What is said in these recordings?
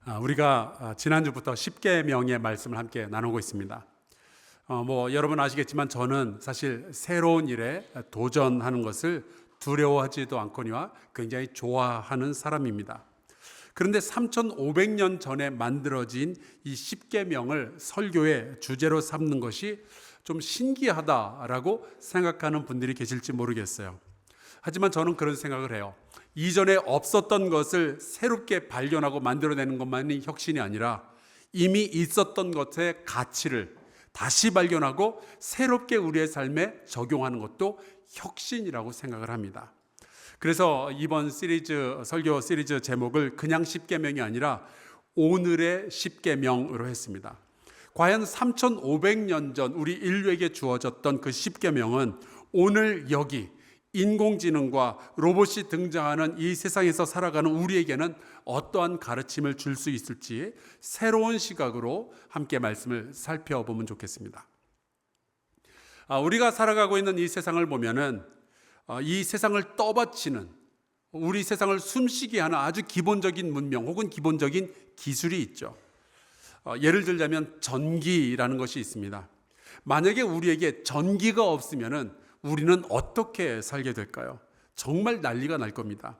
우리가 지난주부터 십계명의 말씀을 함께 나누고 있습니다. 여러분 아시겠지만 저는 사실 새로운 일에 도전하는 것을 두려워하지도 않거니와 굉장히 좋아하는 사람입니다. 그런데 3,500년 전에 만들어진 이 십계명을 설교의 주제로 삼는 것이 좀 신기하다라고 생각하는 분들이 계실지 모르겠어요. 하지만 저는 그런 생각을 해요. 이전에 없었던 것을 새롭게 발견하고 만들어내는 것만이 혁신이 아니라 이미 있었던 것의 가치를 다시 발견하고 새롭게 우리의 삶에 적용하는 것도 혁신이라고 생각을 합니다. 그래서 이번 설교 시리즈 제목을 그냥 십계명이 아니라 오늘의 십계명으로 했습니다. 과연 3,500년 전 우리 인류에게 주어졌던 그 십계명은 오늘 여기 인공지능과 로봇이 등장하는 이 세상에서 살아가는 우리에게는 어떠한 가르침을 줄 수 있을지 새로운 시각으로 함께 말씀을 살펴보면 좋겠습니다. 우리가 살아가고 있는 이 세상을 보면은 이 세상을 떠받치는, 우리 세상을 숨쉬게 하는 아주 기본적인 문명 혹은 기본적인 기술이 있죠. 예를 들자면 전기라는 것이 있습니다. 만약에 우리에게 전기가 없으면은 우리는 어떻게 살게 될까요? 정말 난리가 날 겁니다.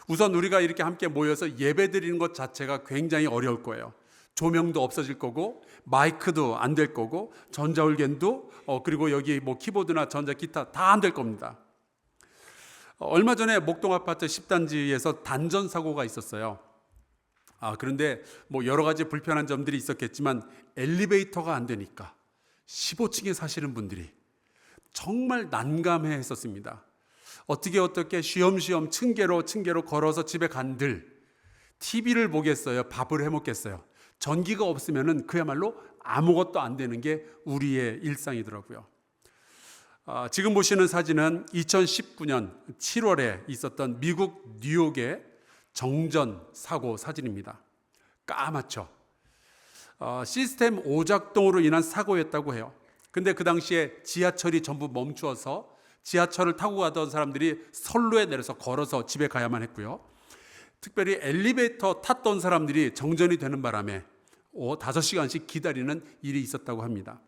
우선 우리가 이렇게 함께 모여서 예배 드리는 것 자체가 굉장히 어려울 거예요. 조명도 없어질 거고 마이크도 안 될 거고 전자올겐도 그리고 여기 키보드나 전자기타 다 안 될 겁니다. 얼마 전에 목동 아파트 10단지에서 단전 사고가 있었어요. 그런데 여러 가지 불편한 점들이 있었겠지만 엘리베이터가 안 되니까 15층에 사시는 분들이 정말 난감해 했었습니다. 어떻게 쉬엄쉬엄 층계로 걸어서 집에 간들 TV를 보겠어요? 밥을 해 먹겠어요? 전기가 없으면은 그야말로 아무것도 안 되는 게 우리의 일상이더라고요. 지금 보시는 사진은 2019년 7월에 있었던 미국 뉴욕의 정전 사고 사진입니다. 까맣죠? 시스템 오작동으로 인한 사고였다고 해요. 근데 그 당시에 지하철이 전부 멈추어서 지하철을 타고 가던 사람들이 선로에 내려서 걸어서 집에 가야만 했고요. 특별히 엘리베이터 탔던 사람들이 정전이 되는 바람에 5시간씩 기다리는 일이 있었다고 합니다.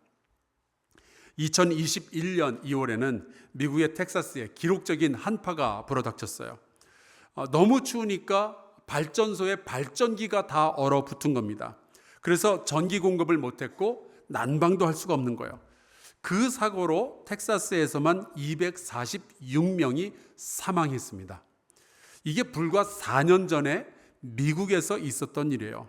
2021년 2월에는 미국의 텍사스에 기록적인 한파가 불어닥쳤어요. 너무 추우니까 발전소에 발전기가 다 얼어붙은 겁니다. 그래서 전기 공급을 못했고 난방도 할 수가 없는 거예요. 그 사고로 텍사스에서만 246명이 사망했습니다. 이게 불과 4년 전에 미국에서 있었던 일이에요.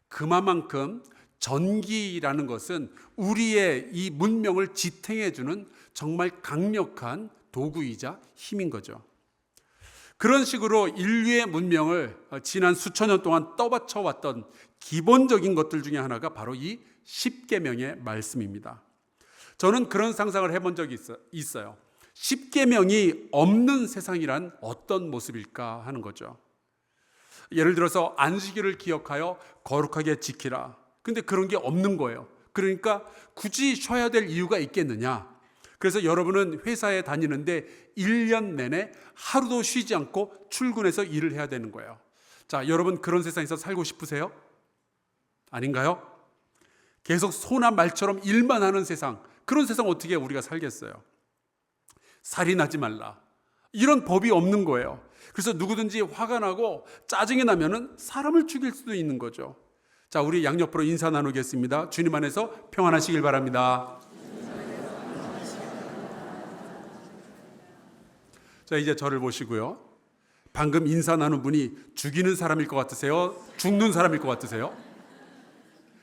그만큼 전기라는 것은 우리의 이 문명을 지탱해주는 정말 강력한 도구이자 힘인 거죠. 그런 식으로 인류의 문명을 지난 수천 년 동안 떠받쳐왔던 기본적인 것들 중에 하나가 바로 이 십계명의 말씀입니다. 저는 그런 상상을 해본 적이 있어요. 십계명이 없는 세상이란 어떤 모습일까 하는 거죠. 예를 들어서 안식일을 기억하여 거룩하게 지키라. 근데 그런 게 없는 거예요. 그러니까 굳이 쉬어야 될 이유가 있겠느냐. 그래서 여러분은 회사에 다니는데 1년 내내 하루도 쉬지 않고 출근해서 일을 해야 되는 거예요. 자, 여러분 그런 세상에서 살고 싶으세요? 아닌가요? 계속 소나 말처럼 일만 하는 세상, 그런 세상 어떻게 우리가 살겠어요? 살인하지 말라. 이런 법이 없는 거예요. 그래서 누구든지 화가 나고 짜증이 나면은 사람을 죽일 수도 있는 거죠. 자, 우리 양옆으로 인사 나누겠습니다. 주님 안에서 평안하시길 바랍니다. 자, 이제 저를 보시고요. 방금 인사 나눈 분이 죽이는 사람일 것 같으세요? 죽는 사람일 것 같으세요?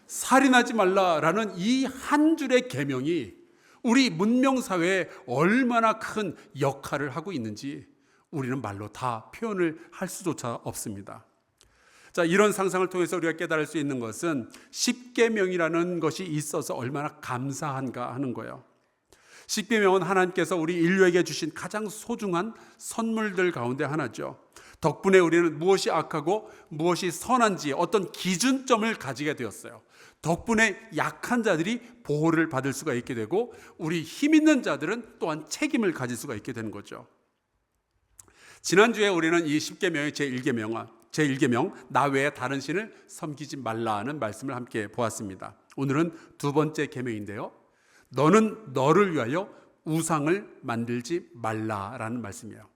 살인하지 말라라는 이 한 줄의 계명이 우리 문명사회에 얼마나 큰 역할을 하고 있는지 우리는 말로 다 표현을 할 수조차 없습니다. 자, 이런 상상을 통해서 우리가 깨달을 수 있는 것은 십계명이라는 것이 있어서 얼마나 감사한가 하는 거예요. 십계명은 하나님께서 우리 인류에게 주신 가장 소중한 선물들 가운데 하나죠. 덕분에 우리는 무엇이 악하고 무엇이 선한지 어떤 기준점을 가지게 되었어요. 덕분에 약한 자들이 보호를 받을 수가 있게 되고 우리 힘 있는 자들은 또한 책임을 가질 수가 있게 되는 거죠. 지난주에 우리는 이 십계명의 제1계명은 제1계명 나 외에 다른 신을 섬기지 말라는 말씀을 함께 보았습니다. 오늘은 두 번째 계명인데요. 너는 너를 위하여 우상을 만들지 말라라는 말씀이에요.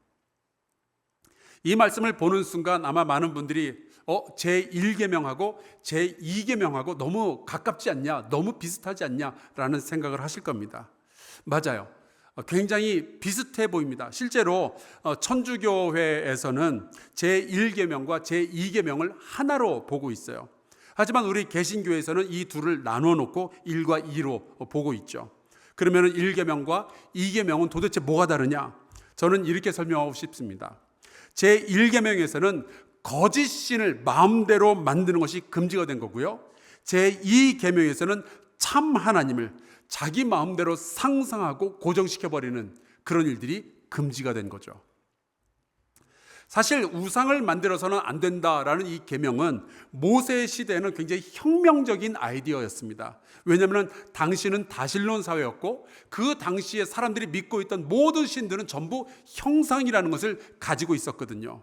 이 말씀을 보는 순간 아마 많은 분들이 제1계명하고 제2계명하고 너무 가깝지 않냐, 너무 비슷하지 않냐라는 생각을 하실 겁니다. 맞아요. 굉장히 비슷해 보입니다. 실제로 천주교회에서는 제1계명과 제2계명을 하나로 보고 있어요. 하지만 우리 개신교에서는 이 둘을 나누어 놓고 1과 2로 보고 있죠. 그러면 1계명과 2계명은 도대체 뭐가 다르냐? 저는 이렇게 설명하고 싶습니다. 제1계명에서는 거짓 신을 마음대로 만드는 것이 금지가 된 거고요. 제2계명에서는 참 하나님을 자기 마음대로 상상하고 고정시켜버리는 그런 일들이 금지가 된 거죠. 사실 우상을 만들어서는 안 된다라는 이 계명은 모세 시대에는 굉장히 혁명적인 아이디어였습니다. 왜냐하면 당시는 다신론 사회였고 그 당시에 사람들이 믿고 있던 모든 신들은 전부 형상이라는 것을 가지고 있었거든요.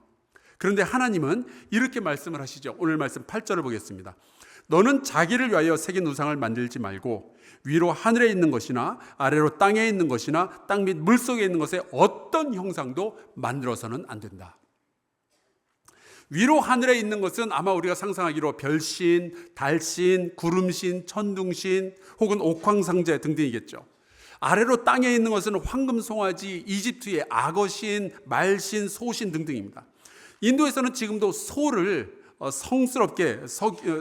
그런데 하나님은 이렇게 말씀을 하시죠. 오늘 말씀 8절을 보겠습니다. 너는 자기를 위하여 새긴 우상을 만들지 말고 위로 하늘에 있는 것이나 아래로 땅에 있는 것이나 땅 및 물속에 있는 것의 어떤 형상도 만들어서는 안 된다. 위로 하늘에 있는 것은 아마 우리가 상상하기로 별신, 달신, 구름신, 천둥신 혹은 옥황상제 등등이겠죠. 아래로 땅에 있는 것은 황금송아지, 이집트의 악어신, 말신, 소신 등등입니다. 인도에서는 지금도 소를 성스럽게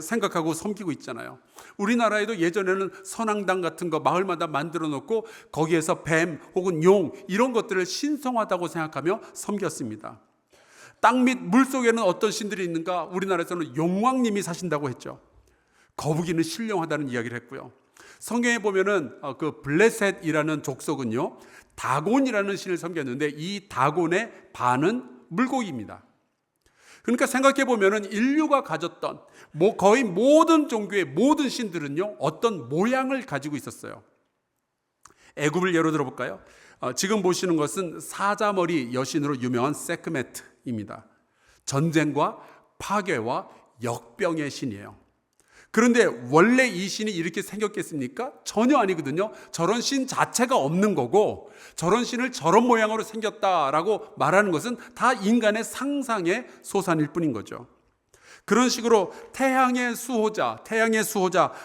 생각하고 섬기고 있잖아요. 우리나라에도 예전에는 선앙당 같은 거 마을마다 만들어 놓고 거기에서 뱀 혹은 용 이런 것들을 신성하다고 생각하며 섬겼습니다. 땅 및 물속에는 어떤 신들이 있는가? 우리나라에서는 용왕님이 사신다고 했죠. 거북이는 신령하다는 이야기를 했고요. 성경에 보면은 그 블레셋이라는 족속은요, 다곤이라는 신을 섬겼는데 이 다곤의 반은 물고기입니다. 그러니까 생각해 보면은 인류가 가졌던 거의 모든 종교의 모든 신들은요 어떤 모양을 가지고 있었어요. 애굽을 예로 들어볼까요? 지금 보시는 것은 사자머리 여신으로 유명한 세크메트입니다. 전쟁과 파괴와 역병의 신이에요. 그런데 원래 이 신이 이렇게 생겼겠습니까? 전혀 아니거든요. 저런 신 자체가 없는 거고 저런 신을 저런 모양으로 생겼다라고 말하는 것은 다 인간의 상상의 소산일 뿐인 거죠. 그런 식으로 태양의 수호자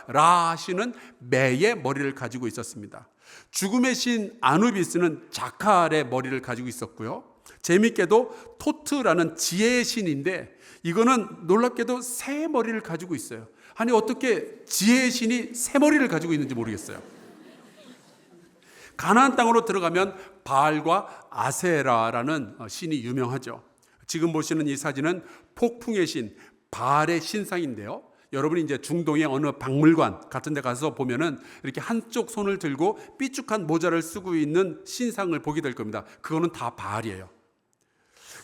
라 신은 매의 머리를 가지고 있었습니다. 죽음의 신 아누비스는 자칼의 머리를 가지고 있었고요. 재미있게도 토트라는 지혜의 신인데 이거는 놀랍게도 새 머리를 가지고 있어요. 아니 어떻게 지혜의 신이 새 머리를 가지고 있는지 모르겠어요. 가나안 땅으로 들어가면 바알과 아세라라는 신이 유명하죠. 지금 보시는 이 사진은 폭풍의 신 바알의 신상인데요. 여러분이 이제 중동의 어느 박물관 같은 데 가서 보면은 이렇게 한쪽 손을 들고 삐죽한 모자를 쓰고 있는 신상을 보게 될 겁니다. 그거는 다 바알이에요.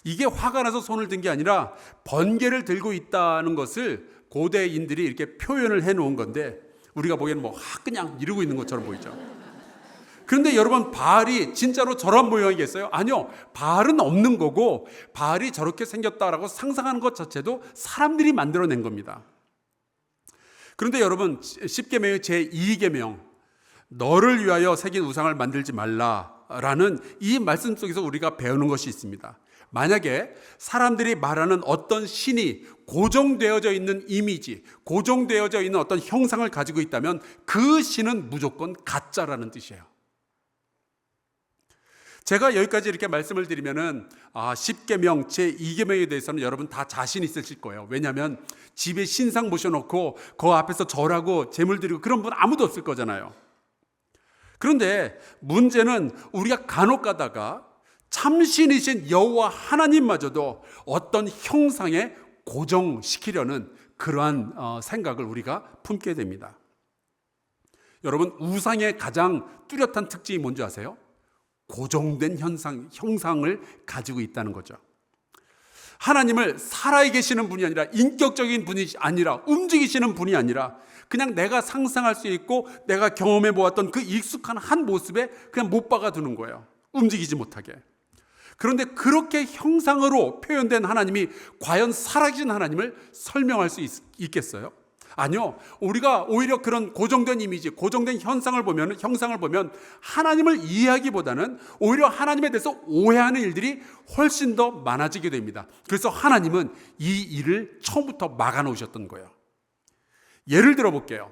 이게 화가 나서 손을 든 게 아니라 번개를 들고 있다는 것을 고대인들이 이렇게 표현을 해놓은 건데 우리가 보기에는 그냥 이러고 있는 것처럼 보이죠. 그런데 여러분 바알이 진짜로 저런 모양이겠어요? 아니요. 바알은 없는 거고 바알이 저렇게 생겼다라고 상상하는 것 자체도 사람들이 만들어낸 겁니다. 그런데 여러분 10계명의 제2계명 너를 위하여 새긴 우상을 만들지 말라라는 이 말씀 속에서 우리가 배우는 것이 있습니다. 만약에 사람들이 말하는 어떤 신이 고정되어져 있는 이미지, 고정되어져 있는 어떤 형상을 가지고 있다면 그 신은 무조건 가짜라는 뜻이에요. 제가 여기까지 이렇게 말씀을 드리면은 10계명, 제2계명에 대해서는 여러분 다 자신 있으실 거예요. 왜냐하면 집에 신상 모셔놓고 그 앞에서 절하고 제물 드리고 그런 분 아무도 없을 거잖아요. 그런데 문제는 우리가 간혹 가다가 참신이신 여호와 하나님마저도 어떤 형상에 고정시키려는 그러한 생각을 우리가 품게 됩니다. 여러분 우상의 가장 뚜렷한 특징이 뭔지 아세요? 고정된 형상을 가지고 있다는 거죠. 하나님을 살아계시는 분이 아니라 인격적인 분이 아니라 움직이시는 분이 아니라 그냥 내가 상상할 수 있고 내가 경험해 보았던 그 익숙한 한 모습에 그냥 못 박아두는 거예요. 움직이지 못하게. 그런데 그렇게 형상으로 표현된 하나님이 과연 살아계신 하나님을 설명할 수 있겠어요? 아니요. 우리가 오히려 그런 고정된 이미지, 고정된 형상을 보면 하나님을 이해하기보다는 오히려 하나님에 대해서 오해하는 일들이 훨씬 더 많아지게 됩니다. 그래서 하나님은 이 일을 처음부터 막아놓으셨던 거예요. 예를 들어 볼게요.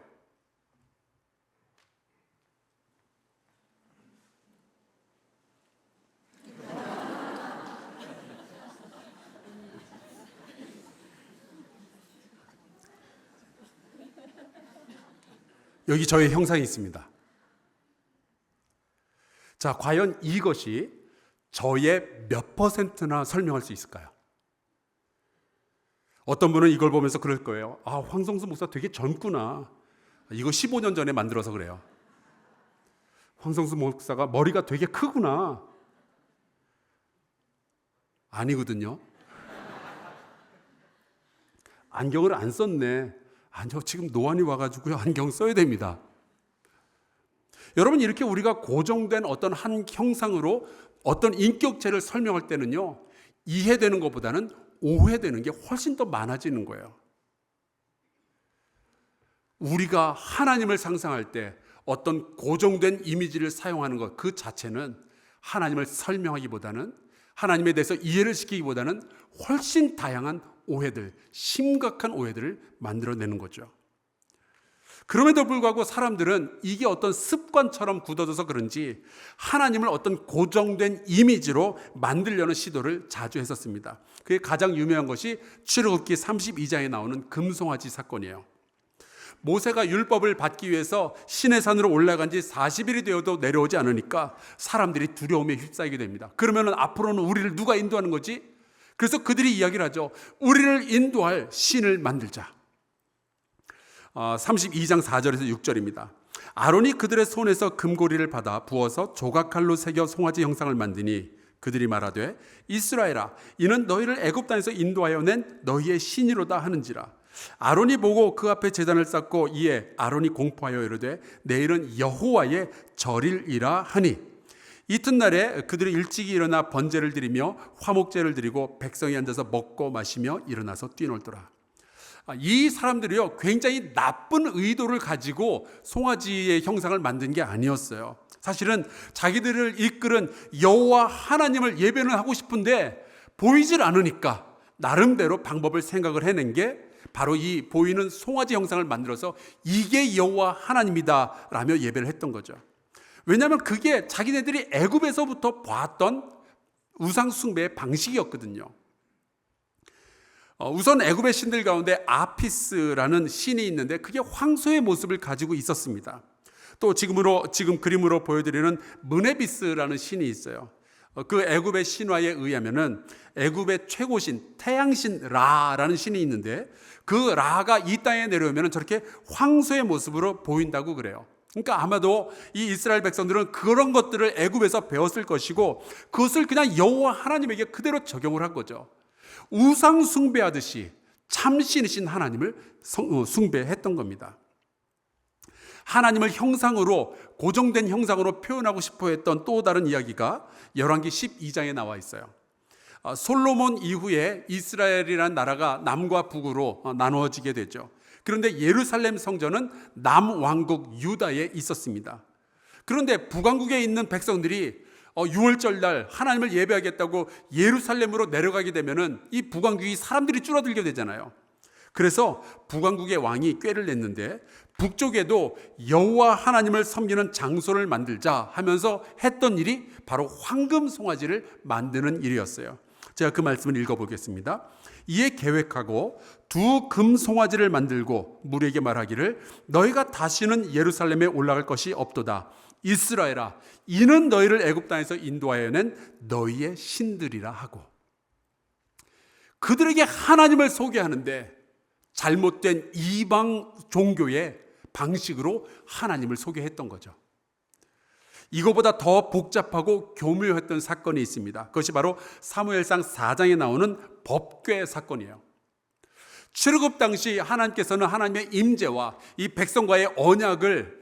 여기 저의 형상이 있습니다. 자, 과연 이것이 저의 몇 퍼센트나 설명할 수 있을까요? 어떤 분은 이걸 보면서 그럴 거예요. 아, 황성수 목사 되게 젊구나. 이거 15년 전에 만들어서 그래요. 황성수 목사가 머리가 되게 크구나. 아니거든요. 안경을 안 썼네. 아니요, 지금 노안이 와가지고요, 안경 써야 됩니다. 여러분, 이렇게 우리가 고정된 어떤 한 형상으로 어떤 인격체를 설명할 때는요, 이해되는 것보다는 오해되는 게 훨씬 더 많아지는 거예요. 우리가 하나님을 상상할 때 어떤 고정된 이미지를 사용하는 것 그 자체는 하나님을 설명하기보다는, 하나님에 대해서 이해를 시키기보다는 훨씬 다양한 오해들, 심각한 오해들을 만들어내는 거죠. 그럼에도 불구하고 사람들은 이게 어떤 습관처럼 굳어져서 그런지 하나님을 어떤 고정된 이미지로 만들려는 시도를 자주 했었습니다. 그게 가장 유명한 것이 출애굽기 32장에 나오는 금송아지 사건이에요. 모세가 율법을 받기 위해서 시내산으로 올라간 지 40일이 되어도 내려오지 않으니까 사람들이 두려움에 휩싸이게 됩니다. 그러면 앞으로는 우리를 누가 인도하는 거지? 그래서 그들이 이야기를 하죠. 우리를 인도할 신을 만들자. 32장 4절에서 6절입니다. 아론이 그들의 손에서 금고리를 받아 부어서 조각칼로 새겨 송아지 형상을 만드니 그들이 말하되 이스라엘아, 이는 너희를 애굽 땅에서 인도하여 낸 너희의 신이로다 하는지라. 아론이 보고 그 앞에 제단을 쌓고 이에 아론이 공포하여 이르되 내일은 여호와의 절일이라 하니, 이튿날에 그들이 일찍이 일어나 번제를 드리며 화목제를 드리고 백성이 앉아서 먹고 마시며 일어나서 뛰놀더라. 이 사람들이요, 굉장히 나쁜 의도를 가지고 송아지의 형상을 만든 게 아니었어요. 사실은 자기들을 이끌은 여호와 하나님을 예배는 하고 싶은데 보이질 않으니까 나름대로 방법을 생각을 해낸 게 바로 이 보이는 송아지 형상을 만들어서 이게 여호와 하나님이다 라며 예배를 했던 거죠. 왜냐하면 그게 자기네들이 애굽에서부터 봤던 우상 숭배의 방식이었거든요. 우선 애굽의 신들 가운데 아피스라는 신이 있는데 그게 황소의 모습을 가지고 있었습니다. 또 지금 그림으로 보여드리는 무네비스라는 신이 있어요. 그 애굽의 신화에 의하면은 애굽의 최고신 태양신 라라는 신이 있는데 그 라가 이 땅에 내려오면 저렇게 황소의 모습으로 보인다고 그래요. 그러니까 아마도 이 이스라엘 백성들은 그런 것들을 애굽에서 배웠을 것이고 그것을 그냥 여호와 하나님에게 그대로 적용을 한 거죠. 우상 숭배하듯이 참신이신 하나님을 숭배했던 겁니다. 하나님을 형상으로, 고정된 형상으로 표현하고 싶어 했던 또 다른 이야기가 열왕기 12장에 나와 있어요. 솔로몬 이후에 이스라엘이라는 나라가 남과 북으로 나누어지게 되죠. 그런데 예루살렘 성전은 남왕국 유다에 있었습니다. 그런데 북왕국에 있는 백성들이 6월절 날 하나님을 예배하겠다고 예루살렘으로 내려가게 되면은 이 북왕국이 사람들이 줄어들게 되잖아요. 그래서 북왕국의 왕이 꾀를 냈는데 북쪽에도 여호와 하나님을 섬기는 장소를 만들자 하면서 했던 일이 바로 황금 송아지를 만드는 일이었어요. 제가 그 말씀을 읽어보겠습니다. 이에 계획하고 두 금 송아지를 만들고 무리에게 말하기를 너희가 다시는 예루살렘에 올라갈 것이 없도다. 이스라엘아, 이는 너희를 애굽 땅에서 인도하여 낸 너희의 신들이라 하고, 그들에게 하나님을 소개하는데 잘못된 이방 종교의 방식으로 하나님을 소개했던 거죠. 이거보다 더 복잡하고 교묘했던 사건이 있습니다. 그것이 바로 사무엘상 4장에 나오는 법궤 사건이에요. 출애굽 당시 하나님께서는 하나님의 임재와 이 백성과의 언약을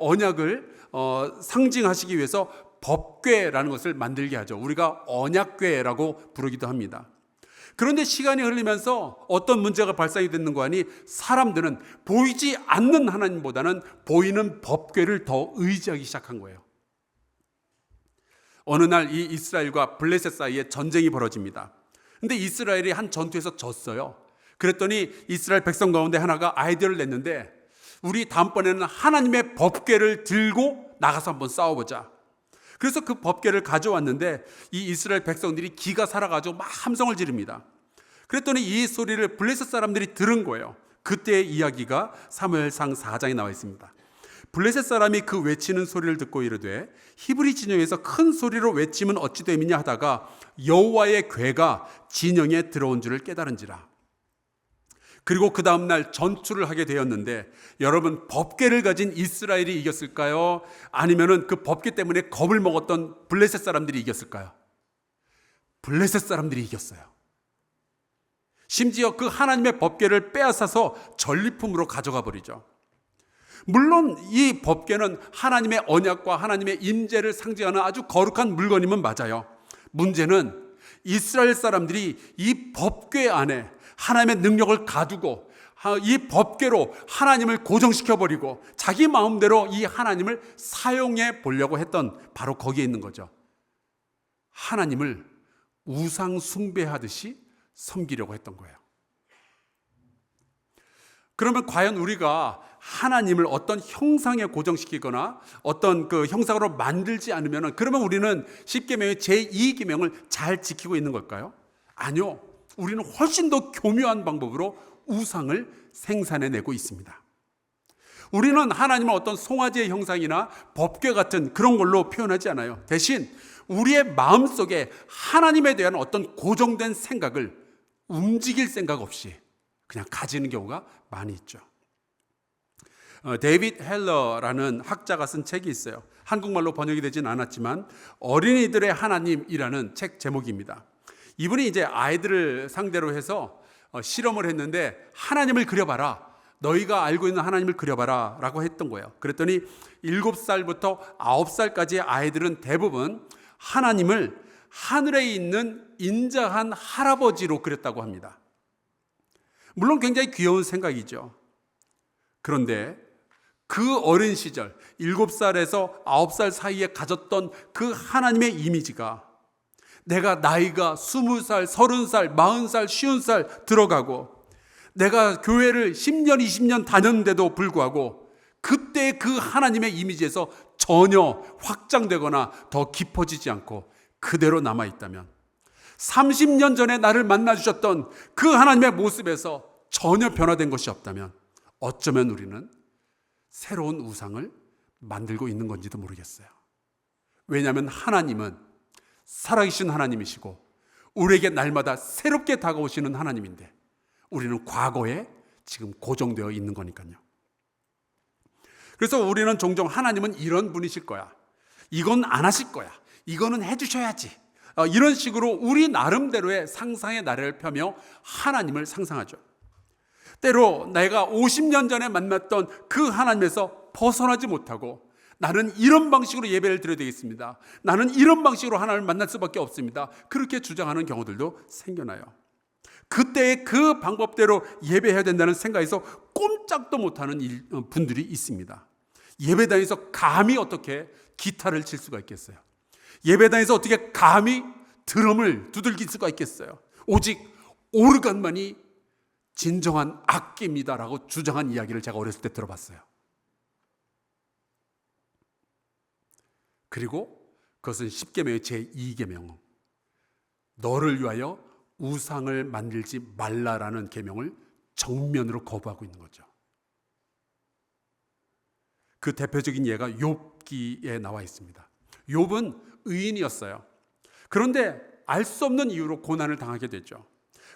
상징하시기 위해서 법궤라는 것을 만들게 하죠. 우리가 언약궤라고 부르기도 합니다. 그런데 시간이 흐르면서 어떤 문제가 발생이 됐는 거 아니, 사람들은 보이지 않는 하나님보다는 보이는 법궤를 더 의지하기 시작한 거예요. 어느 날 이 이스라엘과 블레셋 사이에 전쟁이 벌어집니다. 근데 이스라엘이 한 전투에서 졌어요. 그랬더니 이스라엘 백성 가운데 하나가 아이디어를 냈는데, 우리 다음번에는 하나님의 법궤를 들고 나가서 한번 싸워보자. 그래서 그 법궤를 가져왔는데 이 이스라엘 백성들이 기가 살아가지고 막 함성을 지릅니다. 그랬더니 이 소리를 블레셋 사람들이 들은 거예요. 그때의 이야기가 사무엘상 4장에 나와 있습니다. 블레셋 사람이 그 외치는 소리를 듣고 이르되 히브리 진영에서 큰 소리로 외치면 어찌 됨이냐 하다가 여호와의 궤가 진영에 들어온 줄을 깨달은지라. 그리고 그 다음날 전투를 하게 되었는데, 여러분, 법궤를 가진 이스라엘이 이겼을까요? 아니면은 그 법궤 때문에 겁을 먹었던 블레셋 사람들이 이겼을까요? 블레셋 사람들이 이겼어요. 심지어 그 하나님의 법궤를 빼앗아서 전리품으로 가져가 버리죠. 물론 이 법궤는 하나님의 언약과 하나님의 임재를 상징하는 아주 거룩한 물건이면 맞아요. 문제는 이스라엘 사람들이 이 법궤 안에 하나님의 능력을 가두고 이 법궤로 하나님을 고정시켜버리고 자기 마음대로 이 하나님을 사용해 보려고 했던, 바로 거기에 있는 거죠. 하나님을 우상 숭배하듯이 섬기려고 했던 거예요. 그러면 과연 우리가 하나님을 어떤 형상에 고정시키거나 어떤 그 형상으로 만들지 않으면, 그러면 우리는 십계명의 제2계명을 잘 지키고 있는 걸까요? 아니요. 우리는 훨씬 더 교묘한 방법으로 우상을 생산해내고 있습니다. 우리는 하나님을 어떤 송아지의 형상이나 법궤 같은 그런 걸로 표현하지 않아요. 대신 우리의 마음속에 하나님에 대한 어떤 고정된 생각을 움직일 생각 없이 그냥 가지는 경우가 많이 있죠. 데이빗 헬러라는 학자가 쓴 책이 있어요. 한국말로 번역이 되진 않았지만 어린이들의 하나님이라는 책 제목입니다. 이분이 이제 아이들을 상대로 해서 실험을 했는데, 하나님을 그려봐라, 너희가 알고 있는 하나님을 그려봐라 라고 했던 거예요. 그랬더니 7살부터 9살까지의 아이들은 대부분 하나님을 하늘에 있는 인자한 할아버지로 그렸다고 합니다. 물론 굉장히 귀여운 생각이죠. 그런데 그 어린 시절 7살에서 9살 사이에 가졌던 그 하나님의 이미지가, 내가 나이가 20살, 30살, 40살, 50살 들어가고 내가 교회를 10년, 20년 다녔는데도 불구하고 그때 그 하나님의 이미지에서 전혀 확장되거나 더 깊어지지 않고 그대로 남아있다면, 30년 전에 나를 만나주셨던 그 하나님의 모습에서 전혀 변화된 것이 없다면, 어쩌면 우리는 새로운 우상을 만들고 있는 건지도 모르겠어요. 왜냐하면 하나님은 살아계신 하나님이시고 우리에게 날마다 새롭게 다가오시는 하나님인데, 우리는 과거에 지금 고정되어 있는 거니까요. 그래서 우리는 종종 하나님은 이런 분이실 거야, 이건 안 하실 거야, 이거는 해주셔야지, 이런 식으로 우리 나름대로의 상상의 나래를 펴며 하나님을 상상하죠. 때로 내가 50년 전에 만났던 그 하나님에서 벗어나지 못하고, 나는 이런 방식으로 예배를 드려야 되겠습니다, 나는 이런 방식으로 하나님을 만날 수밖에 없습니다, 그렇게 주장하는 경우들도 생겨나요. 그때의 그 방법대로 예배해야 된다는 생각에서 꼼짝도 못하는 분들이 있습니다. 예배당에서 감히 어떻게 기타를 칠 수가 있겠어요? 예배당에서 어떻게 감히 드럼을 두들길 수가 있겠어요? 오직 오르간만이 진정한 악기입니다라고 주장한 이야기를 제가 어렸을 때 들어봤어요. 그리고 그것은 십계명의 제2계명, 너를 위하여 우상을 만들지 말라라는 계명을 정면으로 거부하고 있는 거죠. 그 대표적인 예가 욥기에 나와 있습니다. 욥은 의인이었어요. 그런데 알 수 없는 이유로 고난을 당하게 되죠.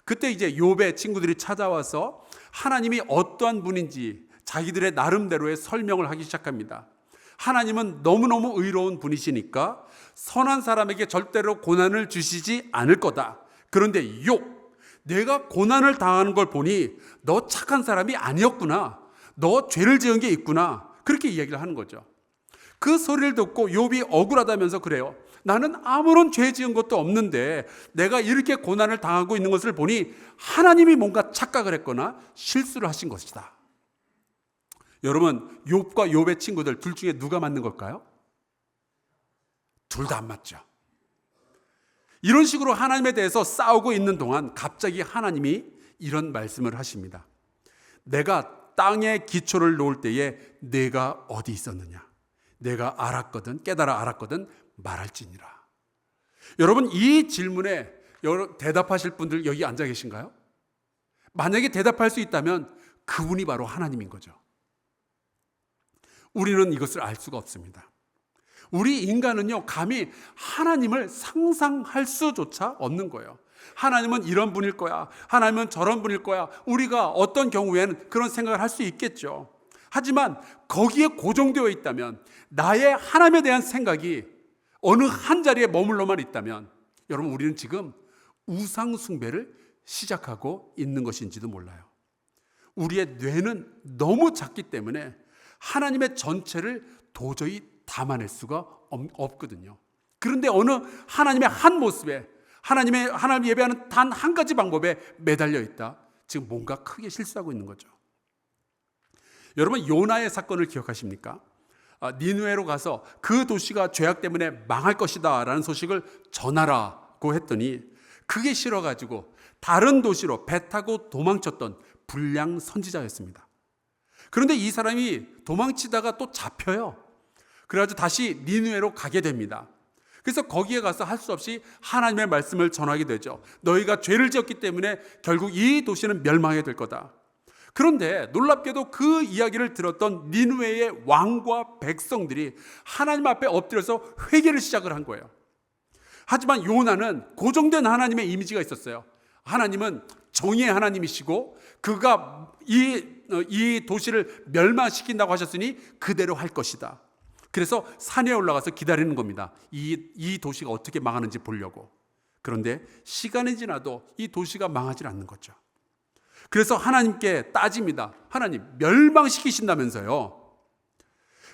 그때 이제 욥의 친구들이 찾아와서 하나님이 어떠한 분인지 자기들의 나름대로의 설명을 하기 시작합니다. 하나님은 너무너무 의로운 분이시니까 선한 사람에게 절대로 고난을 주시지 않을 거다. 그런데 욥, 내가 고난을 당하는 걸 보니 너 착한 사람이 아니었구나, 너 죄를 지은 게 있구나, 그렇게 이야기를 하는 거죠. 그 소리를 듣고 욥이 억울하다면서 그래요. 나는 아무런 죄 지은 것도 없는데 내가 이렇게 고난을 당하고 있는 것을 보니 하나님이 뭔가 착각을 했거나 실수를 하신 것이다. 여러분, 욥과 욥의 친구들 둘 중에 누가 맞는 걸까요? 둘 다 안 맞죠. 이런 식으로 하나님에 대해서 싸우고 있는 동안 갑자기 하나님이 이런 말씀을 하십니다. 내가 땅에 기초를 놓을 때에 내가 어디 있었느냐? 내가 알았거든, 깨달아 알았거든 말할지니라. 여러분, 이 질문에 대답하실 분들 여기 앉아 계신가요? 만약에 대답할 수 있다면 그분이 바로 하나님인 거죠. 우리는 이것을 알 수가 없습니다. 우리 인간은요, 감히 하나님을 상상할 수조차 없는 거예요. 하나님은 이런 분일 거야, 하나님은 저런 분일 거야, 우리가 어떤 경우에는 그런 생각을 할 수 있겠죠. 하지만 거기에 고정되어 있다면, 나의 하나님에 대한 생각이 어느 한 자리에 머물러만 있다면, 여러분, 우리는 지금 우상 숭배를 시작하고 있는 것인지도 몰라요. 우리의 뇌는 너무 작기 때문에 하나님의 전체를 도저히 담아낼 수가 없거든요. 그런데 어느 하나님의 한 모습에, 하나님 예배하는 단 한 가지 방법에 매달려 있다. 지금 뭔가 크게 실수하고 있는 거죠. 여러분, 요나의 사건을 기억하십니까? 니느웨로 가서 그 도시가 죄악 때문에 망할 것이다 라는 소식을 전하라고 했더니 그게 싫어가지고 다른 도시로 배 타고 도망쳤던 불량 선지자였습니다. 그런데 이 사람이 도망치다가 또 잡혀요. 그래가지고 다시 니느웨로 가게 됩니다. 그래서 거기에 가서 할 수 없이 하나님의 말씀을 전하게 되죠. 너희가 죄를 지었기 때문에 결국 이 도시는 멸망하게 될 거다. 그런데 놀랍게도 그 이야기를 들었던 니느웨의 왕과 백성들이 하나님 앞에 엎드려서 회개를 시작을 한 거예요. 하지만 요나는 고정된 하나님의 이미지가 있었어요. 하나님은 정의의 하나님이시고 그가 이 도시를 멸망시킨다고 하셨으니 그대로 할 것이다. 그래서 산에 올라가서 기다리는 겁니다. 이 도시가 어떻게 망하는지 보려고. 그런데 시간이 지나도 이 도시가 망하지 않는 거죠. 그래서 하나님께 따집니다. 하나님, 멸망시키신다면서요.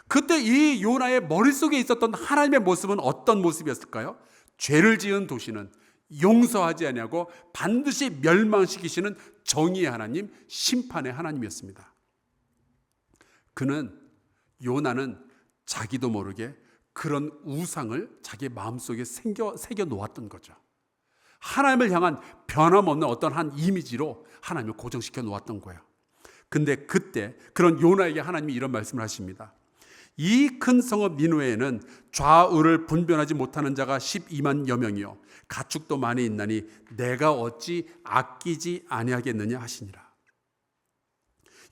그때 이 요나의 머릿속에 있었던 하나님의 모습은 어떤 모습이었을까요? 죄를 지은 도시는 용서하지 아니하고 반드시 멸망시키시는 정의의 하나님, 심판의 하나님이었습니다. 요나는 자기도 모르게 그런 우상을 자기 마음속에 새겨 놓았던 거죠. 하나님을 향한 변함없는 어떤 한 이미지로 하나님을 고정시켜 놓았던 거예요. 근데 그때 그런 요나에게 하나님이 이런 말씀을 하십니다. 이 큰 성읍 니느웨에는 좌우를 분별하지 못하는 자가 12만여 명이요 가축도 많이 있나니 내가 어찌 아끼지 아니하겠느냐 하시니라.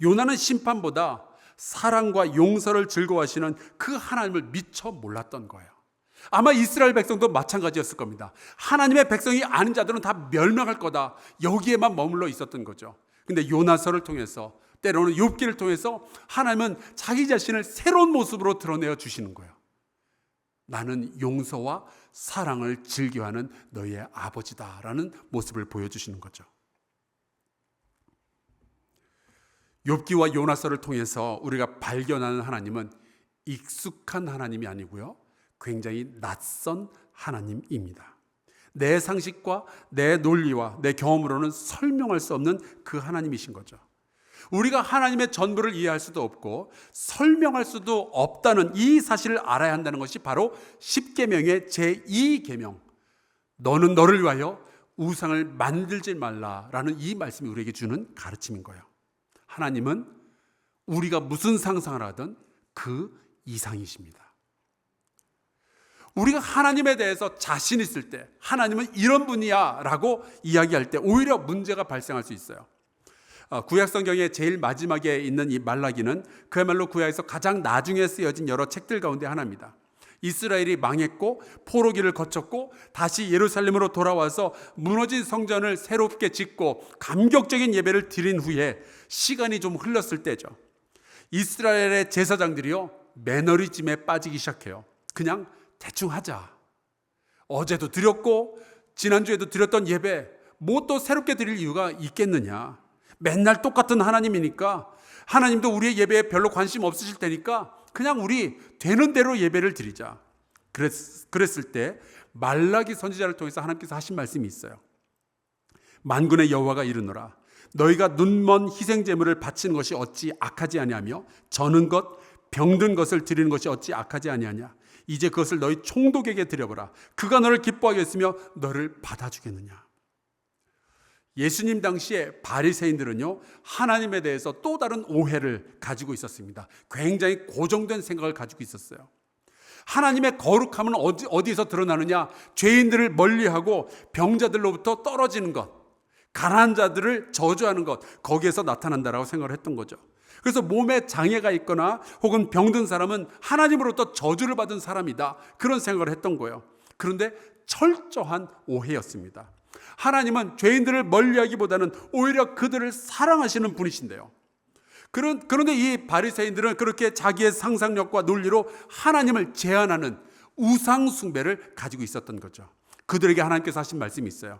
요나는 심판보다 사랑과 용서를 즐거워하시는 그 하나님을 미처 몰랐던 거예요. 아마 이스라엘 백성도 마찬가지였을 겁니다. 하나님의 백성이 아닌 자들은 다 멸망할 거다. 여기에만 머물러 있었던 거죠. 근데 요나서를 통해서, 때로는 욥기를 통해서 하나님은 자기 자신을 새로운 모습으로 드러내어 주시는 거예요. 나는 용서와 사랑을 즐겨하는 너희의 아버지다라는 모습을 보여주시는 거죠. 욥기와 요나서를 통해서 우리가 발견하는 하나님은 익숙한 하나님이 아니고요, 굉장히 낯선 하나님입니다. 내 상식과 내 논리와 내 경험으로는 설명할 수 없는 그 하나님이신 거죠. 우리가 하나님의 전부를 이해할 수도 없고 설명할 수도 없다는 이 사실을 알아야 한다는 것이 바로 십계명의 제2계명, 너는 너를 위하여 우상을 만들지 말라라는 이 말씀이 우리에게 주는 가르침인 거예요. 하나님은 우리가 무슨 상상을 하든 그 이상이십니다. 우리가 하나님에 대해서 자신 있을 때, 하나님은 이런 분이야 라고 이야기할 때 오히려 문제가 발생할 수 있어요. 구약 성경의 제일 마지막에 있는 이 말라기는 그야말로 구약에서 가장 나중에 쓰여진 여러 책들 가운데 하나입니다. 이스라엘이 망했고 포로기를 거쳤고 다시 예루살렘으로 돌아와서 무너진 성전을 새롭게 짓고 감격적인 예배를 드린 후에 시간이 좀 흘렀을 때죠. 이스라엘의 제사장들이요, 매너리즘에 빠지기 시작해요. 그냥 대충 하자. 어제도 드렸고 지난주에도 드렸던 예배 뭐 또 새롭게 드릴 이유가 있겠느냐. 맨날 똑같은 하나님이니까 하나님도 우리의 예배에 별로 관심 없으실 테니까 그냥 우리 되는 대로 예배를 드리자. 그랬을 때 말라기 선지자를 통해서 하나님께서 하신 말씀이 있어요. 만군의 여호와가 이르노라. 너희가 눈먼 희생 제물을 바치는 것이 어찌 악하지 아니하며 저는 것 병든 것을 드리는 것이 어찌 악하지 아니하냐. 이제 그것을 너희 총독에게 드려보라. 그가 너를 기뻐하겠으며 너를 받아주겠느냐. 예수님 당시에 바리새인들은요, 하나님에 대해서 또 다른 오해를 가지고 있었습니다. 굉장히 고정된 생각을 가지고 있었어요. 하나님의 거룩함은 어디에서 드러나느냐? 죄인들을 멀리하고 병자들로부터 떨어지는 것, 가난한 자들을 저주하는 것, 거기에서 나타난다라고 생각을 했던 거죠. 그래서 몸에 장애가 있거나 혹은 병든 사람은 하나님으로부터 저주를 받은 사람이다, 그런 생각을 했던 거예요. 그런데 철저한 오해였습니다. 하나님은 죄인들을 멀리하기보다는 오히려 그들을 사랑하시는 분이신데요. 그런데 이 바리새인들은 그렇게 자기의 상상력과 논리로 하나님을 제한하는 우상 숭배를 가지고 있었던 거죠. 그들에게 하나님께서 하신 말씀이 있어요.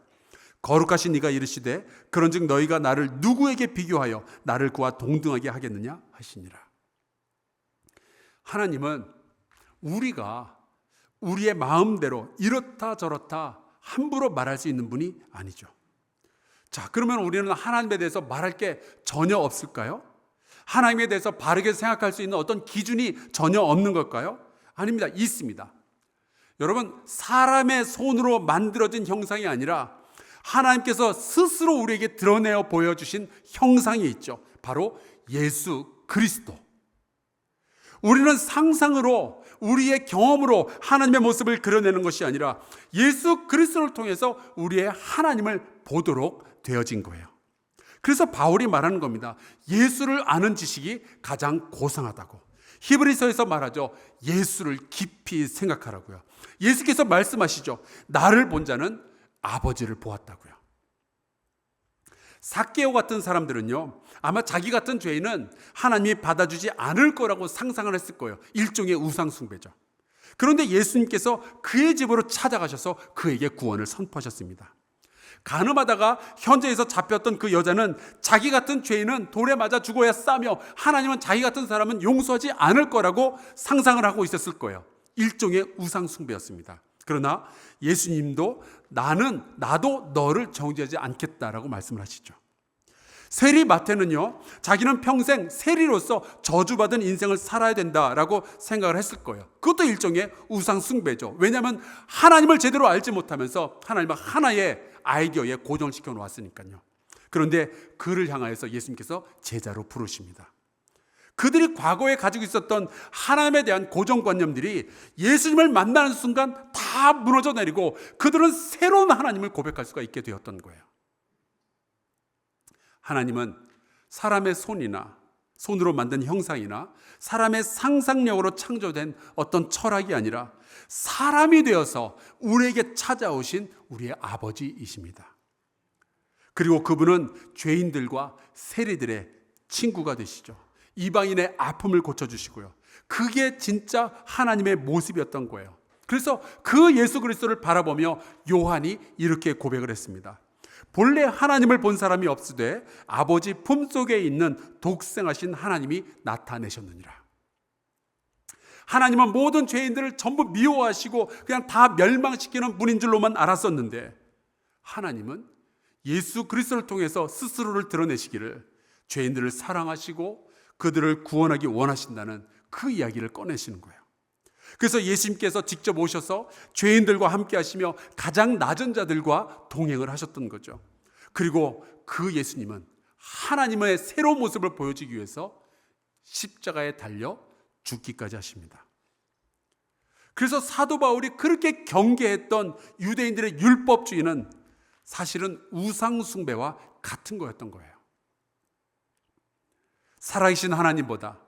거룩하신 이가 이르시되 그런즉 너희가 나를 누구에게 비교하여 나를 그와 동등하게 하겠느냐 하시니라. 하나님은 우리가 우리의 마음대로 이렇다 저렇다 함부로 말할 수 있는 분이 아니죠. 자, 그러면 우리는 하나님에 대해서 말할 게 전혀 없을까요? 하나님에 대해서 바르게 생각할 수 있는 어떤 기준이 전혀 없는 걸까요? 아닙니다. 있습니다. 여러분, 사람의 손으로 만들어진 형상이 아니라 하나님께서 스스로 우리에게 드러내어 보여주신 형상이 있죠. 바로 예수 그리스도. 우리는 상상으로, 우리의 경험으로 하나님의 모습을 그려내는 것이 아니라 예수 그리스도를 통해서 우리의 하나님을 보도록 되어진 거예요. 그래서 바울이 말하는 겁니다. 예수를 아는 지식이 가장 고상하다고. 히브리서에서 말하죠. 예수를 깊이 생각하라고요. 예수께서 말씀하시죠. 나를 본 자는 아버지를 보았다고요. 삭개오 같은 사람들은요, 아마 자기 같은 죄인은 하나님이 받아주지 않을 거라고 상상을 했을 거예요. 일종의 우상 숭배죠. 그런데 예수님께서 그의 집으로 찾아가셔서 그에게 구원을 선포하셨습니다. 간음하다가 현재에서 잡혔던 그 여자는 자기 같은 죄인은 돌에 맞아 죽어야 싸며 하나님은 자기 같은 사람은 용서하지 않을 거라고 상상을 하고 있었을 거예요. 일종의 우상 숭배였습니다. 그러나 예수님도 나도 너를 정죄하지 않겠다라고 말씀을 하시죠. 세리 마태는요, 자기는 평생 세리로서 저주받은 인생을 살아야 된다라고 생각을 했을 거예요. 그것도 일종의 우상 숭배죠. 왜냐하면 하나님을 제대로 알지 못하면서 하나님을 하나의 아이디어에 고정시켜 놓았으니까요. 그런데 그를 향하여서 예수님께서 제자로 부르십니다. 그들이 과거에 가지고 있었던 하나님에 대한 고정관념들이 예수님을 만나는 순간 다 무너져 내리고 그들은 새로운 하나님을 고백할 수가 있게 되었던 거예요. 하나님은 사람의 손으로 만든 형상이나 사람의 상상력으로 창조된 어떤 철학이 아니라 사람이 되어서 우리에게 찾아오신 우리의 아버지이십니다. 그리고 그분은 죄인들과 세리들의 친구가 되시죠. 이방인의 아픔을 고쳐주시고요. 그게 진짜 하나님의 모습이었던 거예요. 그래서 그 예수 그리스도를 바라보며 요한이 이렇게 고백을 했습니다. 본래 하나님을 본 사람이 없으되 아버지 품속에 있는 독생하신 하나님이 나타내셨느니라. 하나님은 모든 죄인들을 전부 미워하시고 그냥 다 멸망시키는 분인 줄로만 알았었는데 하나님은 예수 그리스도를 통해서 스스로를 드러내시기를 죄인들을 사랑하시고 그들을 구원하기 원하신다는 그 이야기를 꺼내시는 거예요. 그래서 예수님께서 직접 오셔서 죄인들과 함께 하시며 가장 낮은 자들과 동행을 하셨던 거죠. 그리고 그 예수님은 하나님의 새로운 모습을 보여주기 위해서 십자가에 달려 죽기까지 하십니다. 그래서 사도 바울이 그렇게 경계했던 유대인들의 율법주의는 사실은 우상 숭배와 같은 거였던 거예요. 살아계신 하나님보다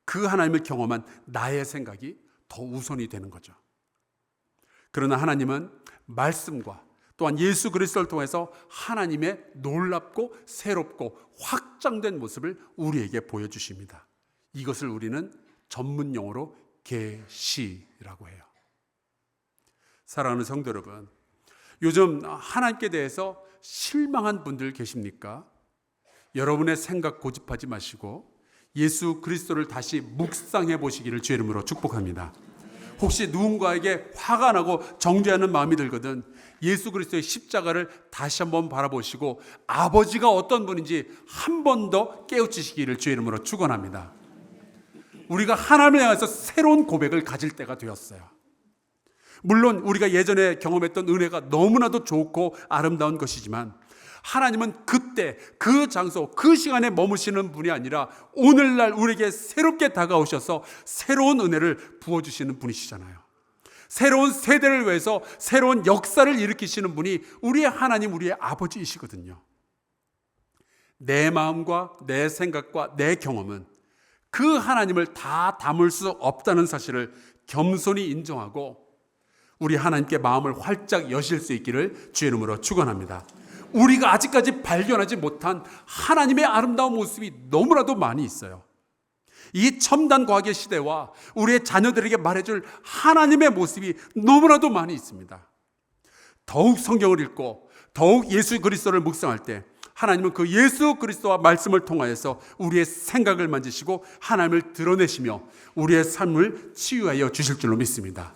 그 하나님을 경험한 나의 생각이 더 우선이 되는 거죠. 그러나 하나님은 말씀과 또한 예수 그리스도를 통해서 하나님의 놀랍고 새롭고 확장된 모습을 우리에게 보여주십니다. 이것을 우리는 전문 용어로 계시라고 해요. 사랑하는 성도 여러분, 요즘 하나님께 대해서 실망한 분들 계십니까? 여러분의 생각 고집하지 마시고 예수 그리스도를 다시 묵상해 보시기를 주의 이름으로 축복합니다. 혹시 누군가에게 화가 나고 정죄하는 마음이 들거든 예수 그리스도의 십자가를 다시 한번 바라보시고 아버지가 어떤 분인지 한 번 더 깨우치시기를 주의 이름으로 축원합니다. 우리가 하나님을 향해서 새로운 고백을 가질 때가 되었어요. 물론 우리가 예전에 경험했던 은혜가 너무나도 좋고 아름다운 것이지만 하나님은 그때 그 장소 그 시간에 머무시는 분이 아니라 오늘날 우리에게 새롭게 다가오셔서 새로운 은혜를 부어주시는 분이시잖아요. 새로운 세대를 위해서 새로운 역사를 일으키시는 분이 우리의 하나님, 우리의 아버지이시거든요. 내 마음과 내 생각과 내 경험은 그 하나님을 다 담을 수 없다는 사실을 겸손히 인정하고 우리 하나님께 마음을 활짝 여실 수 있기를 주의 이름으로 축원합니다. 우리가 아직까지 발견하지 못한 하나님의 아름다운 모습이 너무나도 많이 있어요. 이 첨단 과학의 시대와 우리의 자녀들에게 말해줄 하나님의 모습이 너무나도 많이 있습니다. 더욱 성경을 읽고 더욱 예수 그리스도를 묵상할 때 하나님은 그 예수 그리스도와 말씀을 통하여서 우리의 생각을 만지시고 하나님을 드러내시며 우리의 삶을 치유하여 주실 줄로 믿습니다.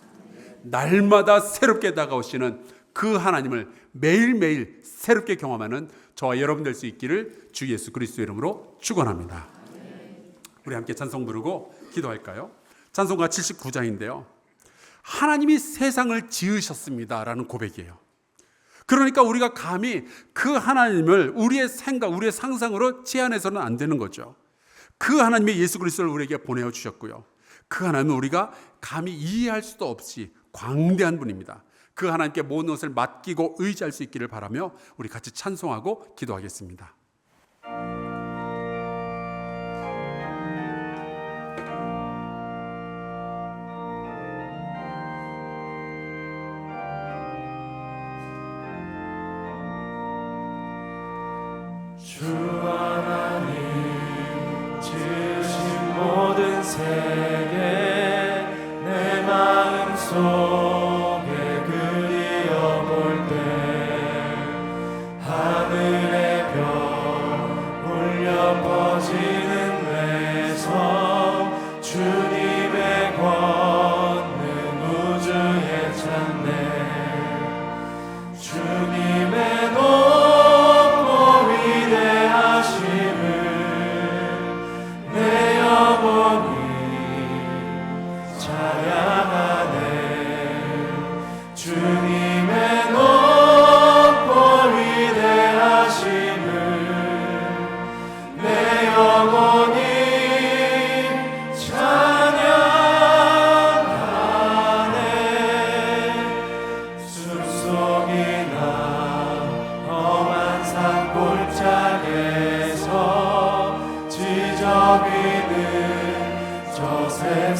날마다 새롭게 다가오시는 그 하나님을 매일매일 새롭게 경험하는 저와 여러분 될 수 있기를 주 예수 그리스도의 이름으로 축원합니다. 우리 함께 찬송 부르고 기도할까요? 찬송가 79장인데요. 하나님이 세상을 지으셨습니다 라는 고백이에요. 그러니까 우리가 감히 그 하나님을 우리의 생각, 우리의 상상으로 제한해서는 안 되는 거죠. 그 하나님의 예수 그리스도를 우리에게 보내어 주셨고요. 그 하나님은 우리가 감히 이해할 수도 없이 광대한 분입니다. 그 하나님께 모든 것을 맡기고 의지할 수 있기를 바라며 우리 같이 찬송하고 기도하겠습니다. 주 하나님 지으신 모든 세계 내 마음속에 그리어볼 때 하늘의 별 울려 퍼지는 외성 주님의 권능 우주에 찬네 주님의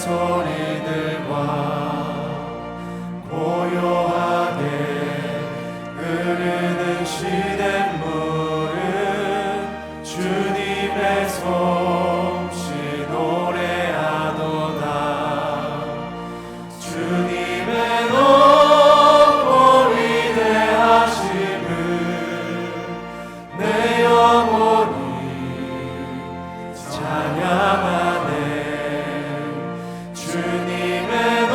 소리들과 고요하게 흐르는 시냇물은 주님의 솜씨 노래하도다 주님의 높고 위대하심을 내 영혼이 찬양하네 주님의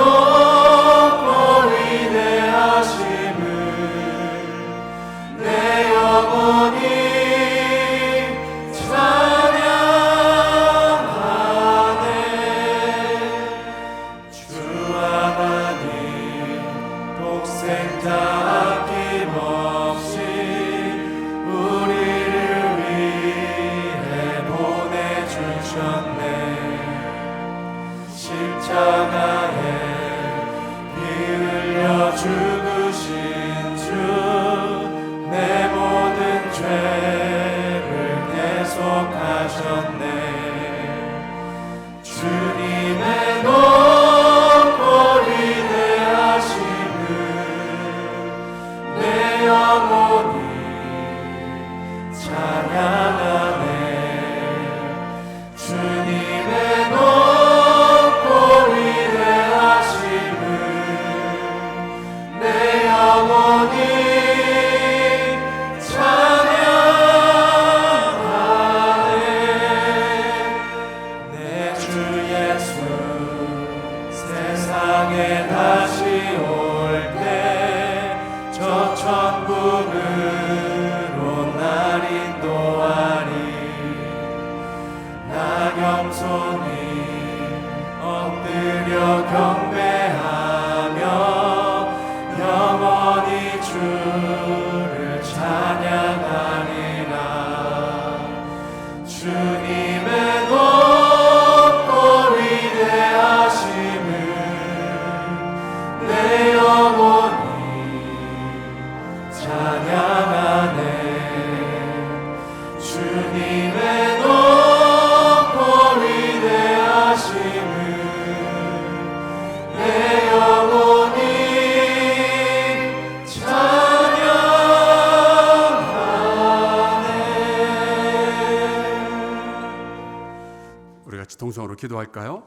예수 세상에 다시 올 때 저 천국으로 날 인도하리. 나 겸손히 엎드려 경배하며 영원히 주를 찬양하리라. 주님의 높고 위대하심을 내 영혼이 찬양하네. 주님의 높고 위대하심을 내 영혼이 찬양하네. 우리 같이 동성으로 기도할까요?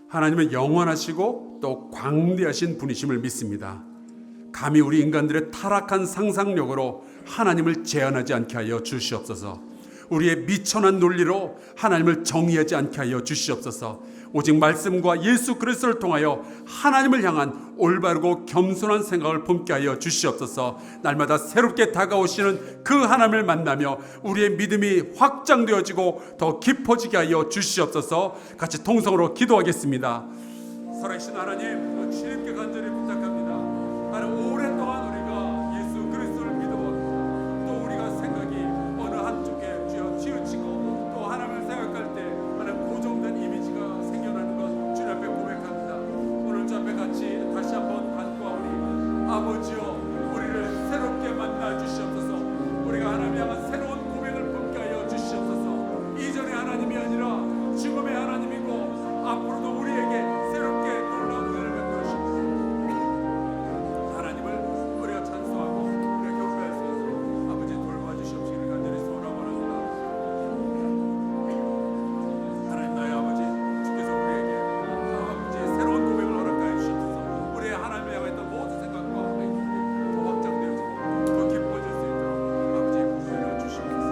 하나님은 영원하시고 또 광대하신 분이심을 믿습니다. 감히 우리 인간들의 타락한 상상력으로 하나님을 제한하지 않게 하여 주시옵소서. 우리의 미천한 논리로 하나님을 정의하지 않게 하여 주시옵소서. 오직 말씀과 예수 그리스도를 통하여 하나님을 향한 올바르고 겸손한 생각을 품게 하여 주시옵소서. 날마다 새롭게 다가오시는 그 하나님을 만나며 우리의 믿음이 확장되어지고 더 깊어지게 하여 주시옵소서. 같이 통성으로 기도하겠습니다. 살아계신 하나님, 주님께 간절히 부탁합니다. 하나님, 오랫동안 우리가 예수 그리스도를 믿어왔고 또 우리가 생각이 어느 한쪽에 치우치고 또 하나님을 생각할 때 하나님 고정된 이미지가 생겨나는 것 주님 앞에 고백합니다. 오늘 저 앞에 같이 다시 한번 간구하오니 아버지여, 우리를 새롭게 만나 주시옵소서. 우리가 하나님 향한 새로운 고백을 품게 하여 주시옵소서. 이전의 하나님이 아니라 지금의 하나님이고 앞으로도 우리에게 새롭게 놀라운 은혜를 베풀어 주시옵소서. 하나님을 우리가 찬송하고 우리가 경배할 수 있도록 아버지 돌봐주시옵시기를 간절히 소원합니다. 하나님, 나의 아버지, 주께서 우리에게 아버지 새로운 고백을 허락하여 주시옵소서. 우리의 하나님을 향했던 모든 생각과 행동이 더 확장되어지고 더 깊어질 수 있도록 아버지의 구원을 주시옵소서.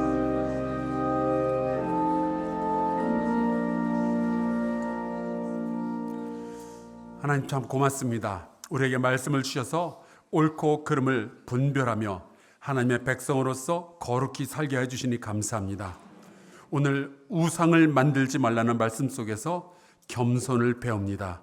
하나님 참 고맙습니다. 우리에게 말씀을 주셔서 옳고 그름을 분별하며 하나님의 백성으로서 거룩히 살게 해주시니 감사합니다. 오늘 우상을 만들지 말라는 말씀 속에서 겸손을 배웁니다.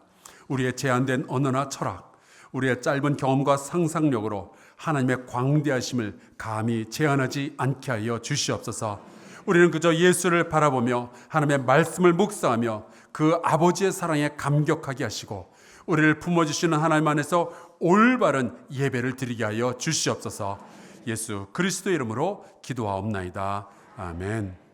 우리의 제한된 언어나 철학, 우리의 짧은 경험과 상상력으로 하나님의 광대하심을 감히 제한하지 않게 하여 주시옵소서. 우리는 그저 예수를 바라보며 하나님의 말씀을 묵상하며 그 아버지의 사랑에 감격하게 하시고 우리를 품어주시는 하나님 안에서 올바른 예배를 드리게 하여 주시옵소서. 예수 그리스도 이름으로 기도하옵나이다. 아멘.